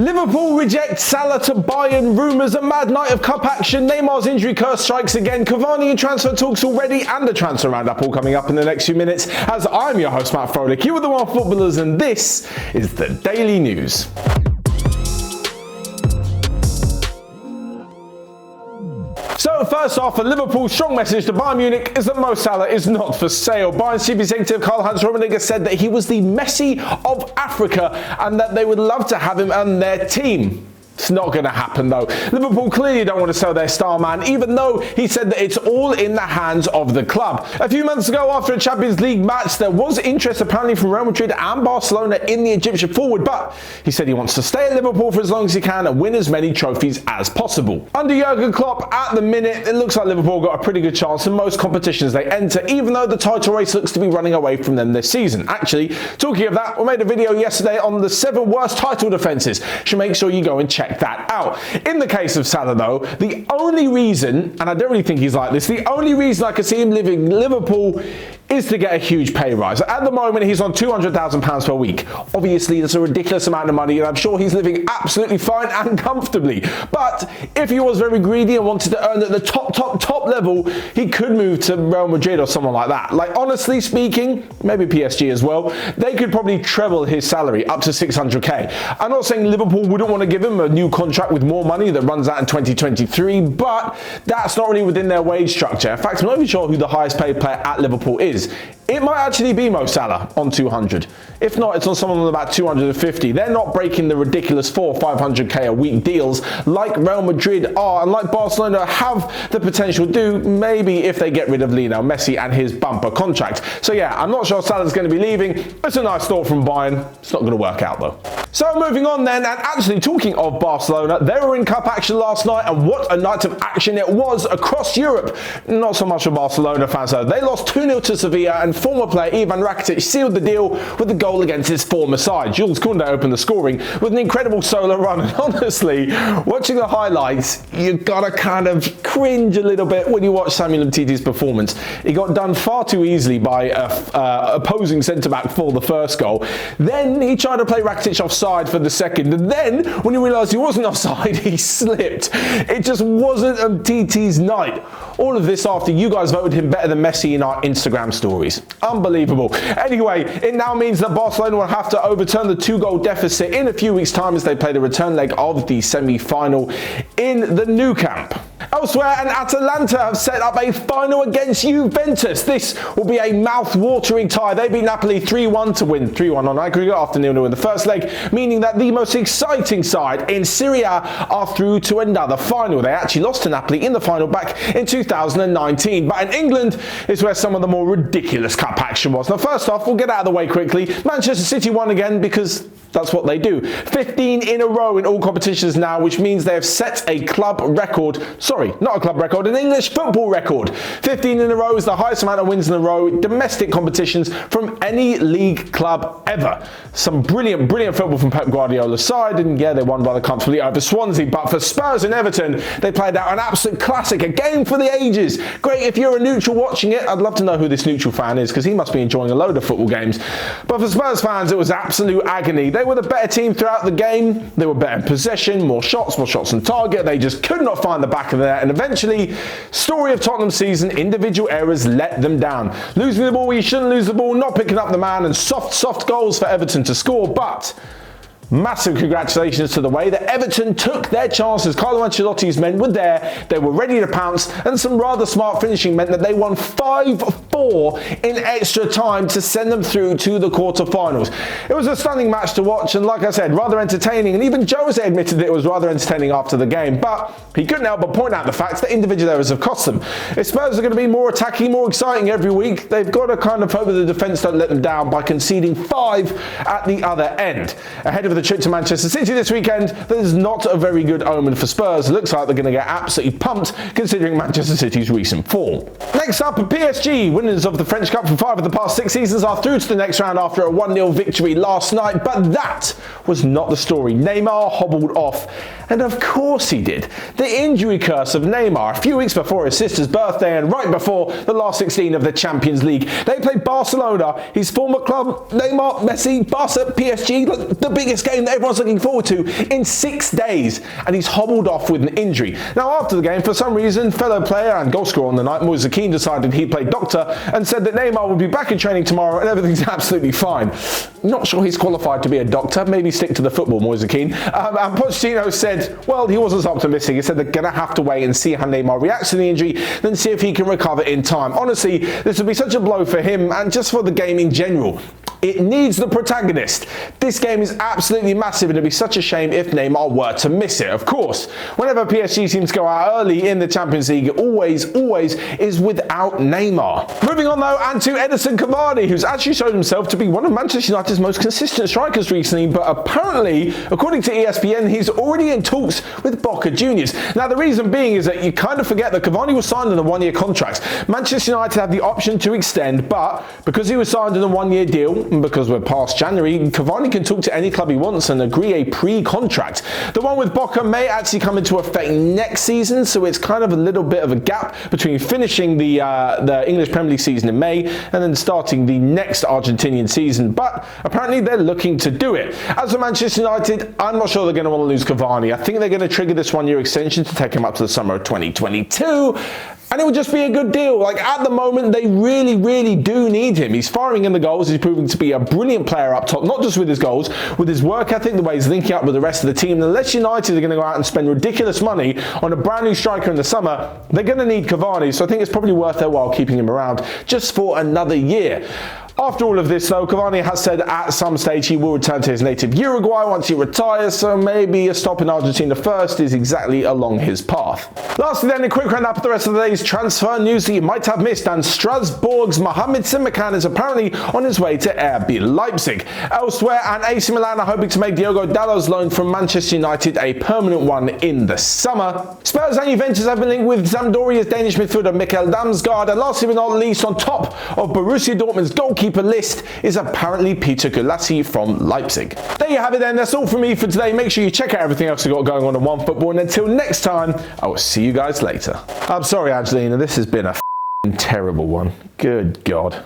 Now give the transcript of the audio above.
Liverpool reject Salah to Bayern rumours, a mad night of cup action, Neymar's injury curse strikes again, Cavani in transfer talks already, and a transfer roundup all coming up in the next few minutes, as I'm your host Matt Froelich, you are the OneFootballers, and this is the Daily News. So first off, a Liverpool strong message to Bayern Munich is that Mo Salah is not for sale. Bayern's chief executive Karl-Heinz Rummenigge said that he was the Messi of Africa and that they would love to have him on their team. It's not going to happen though. Liverpool clearly don't want to sell their star man, even though he said that it's all in the hands of the club. A few months ago, after a Champions League match, there was interest apparently from Real Madrid and Barcelona in the Egyptian forward, but he said he wants to stay at Liverpool for as long as he can and win as many trophies as possible. Under Jurgen Klopp, at the minute, it looks like Liverpool got a pretty good chance in most competitions they enter, even though the title race looks to be running away from them this season. Actually, talking of that, we made a video yesterday on the 7 worst title defences. Should make sure you go and check that out. In the case of Salah though, the only reason, and I don't really think he's like this, the only reason I could see him leaving Liverpool is to get a huge pay rise. At the moment, he's on £200,000 per week. Obviously, that's a ridiculous amount of money, and I'm sure he's living absolutely fine and comfortably. But if he was very greedy and wanted to earn at the top level, he could move to Real Madrid or someone like that. Like, honestly speaking, maybe PSG as well, they could probably treble his salary up to 600k. I'm not saying Liverpool wouldn't want to give him a new contract with more money that runs out in 2023, but that's not really within their wage structure. In fact, I'm not even sure who the highest paid player at Liverpool is. It might actually be Mo Salah on 200. If not, it's on someone on about 250. They're not breaking the ridiculous 400-500k a week deals like Real Madrid are, and like Barcelona have the potential to do, maybe if they get rid of Lionel Messi and his bumper contract. So yeah, I'm not sure Salah's going to be leaving. It's a nice thought from Bayern. It's not going to work out though. So moving on then, and actually talking of Barcelona, they were in cup action last night, and what a night of action it was across Europe. Not so much for Barcelona fans though. They lost 2-0 to Sevilla, and former player Ivan Rakitic sealed the deal with the goal against his former side. Jules Koundé opened the scoring with an incredible solo run, and honestly, watching the highlights, you gotta kind of cringe a little bit when you watch Samuel Umtiti's performance. He got done far too easily by opposing centre-back for the first goal. Then he tried to play Rakitic offside for the second, and then when he realised he wasn't offside, he slipped. It just wasn't Umtiti's night. All of this after you guys voted him better than Messi in our Instagram stories. Unbelievable. Anyway, it now means that Barcelona will have to overturn the 2-goal deficit in a few weeks' time as they play the return leg of the semi-final in the Nou Camp. Elsewhere, and Atalanta have set up a final against Juventus. This will be a mouth-watering tie. They beat Napoli 3-1 to win 3-1 on aggregate after 0-0 in the first leg, meaning that the most exciting side in Serie A are through to another final. They actually lost to Napoli in the final back in 2019, but in England is where some of the more ridiculous cup action was. Now, first off, we'll get out of the way quickly. Manchester City won again because that's what they do. 15 in a row in all competitions now, which means they have set a club record. Sorry, not a club record, an English football record. 15 in a row is the highest amount of wins in a row, domestic competitions from any league club ever. Some brilliant football from Pep Guardiola's side, and yeah, they won rather comfortably over Swansea. But for Spurs and Everton, they played out an absolute classic, a game for the ages. Great if you're a neutral watching it. I'd love to know who this neutral fan is, because he must be enjoying a load of football games. But for Spurs fans, it was absolute agony. They were the better team throughout the game. They were better in possession, more shots on target. They just could not find the back of the net, and eventually, story of Tottenham's season, individual errors let them down. Losing the ball where you shouldn't lose the ball, not picking up the man, and soft goals for Everton to score, but massive congratulations to the way that Everton took their chances. Carlo Ancelotti's men were there, they were ready to pounce, and some rather smart finishing meant that they won 5-4 in extra time to send them through to the quarter-finals. It was a stunning match to watch, and like I said, rather entertaining, and even Jose admitted that it was rather entertaining after the game, but he couldn't help but point out the fact that individual errors have cost them. If Spurs are going to be more attacking, more exciting every week, they've got to kind of hope that the defence don't let them down by conceding 5 at the other end. Ahead of the trip to Manchester City this weekend, that is not a very good omen for Spurs. It looks like they're going to get absolutely pumped considering Manchester City's recent form. Next up, PSG winning winners of the French Cup for 5 of the past 6 seasons are through to the next round after a 1-0 victory last night, but that was not the story. Neymar hobbled off, and of course he did. The injury curse of Neymar a few weeks before his sister's birthday and right before the last 16 of the Champions League. They played Barcelona, his former club, Neymar, Messi, Barca, PSG, the biggest game that everyone's looking forward to, in 6 days, and he's hobbled off with an injury. Now after the game, for some reason, fellow player and goalscorer on the night, Moise Kean, decided he'd play doctor and said that Neymar would be back in training tomorrow and everything's absolutely fine. Not sure he's qualified to be a doctor, maybe stick to the football, Moise Kean. And Pochettino said, well, he wasn't optimistic. He said they're going to have to wait and see how Neymar reacts to the injury, then see if he can recover in time. Honestly, this would be such a blow for him and just for the game in general. It needs the protagonist. This game is absolutely massive and it'd be such a shame if Neymar were to miss it. Of course, whenever PSG seems to go out early in the Champions League, it always is without Neymar. Moving on though, and to Edinson Cavani, who's actually showed himself to be one of Manchester United's most consistent strikers recently, but apparently, according to ESPN, he's already in talks with Boca Juniors. Now the reason being is that you kind of forget that Cavani was signed on a 1-year contract. Manchester United had the option to extend, but because he was signed on a 1-year deal, and because we're past January, Cavani can talk to any club he wants and agree a pre-contract. The one with Boca may actually come into effect next season, so it's kind of a little bit of a gap between finishing the English Premier League season in May and then starting the next Argentinian season, but apparently they're looking to do it. As for Manchester United, I'm not sure they're going to want to lose Cavani. I think they're going to trigger this 1-year extension to take him up to the summer of 2022. And it would just be a good deal. Like at the moment, they really do need him. He's firing in the goals. He's proving to be a brilliant player up top, not just with his goals, with his work ethic, the way he's linking up with the rest of the team. And unless United are going to go out and spend ridiculous money on a brand new striker in the summer, they're going to need Cavani. So I think it's probably worth their while keeping him around just for another year. After all of this though, Cavani has said at some stage he will return to his native Uruguay once he retires, so maybe a stop in Argentina first is exactly along his path. Lastly then, a quick roundup of the rest of the day's transfer news that you might have missed, and Strasbourg's Mohamed Simakan is apparently on his way to RB Leipzig. Elsewhere, and AC Milan are hoping to make Diogo Dalot's loan from Manchester United a permanent one in the summer. Spurs and Juventus have been linked with Sampdoria's Danish midfielder Mikkel Damsgaard, and lastly but not least, on top of Borussia Dortmund's goalkeeper list is apparently Peter Gulassi from Leipzig. There you have it then, that's all from me for today. Make sure you check out everything else we've got going on OneFootball, and until next time, I will see you guys later. I'm sorry Angelina, this has been a terrible one. Good God.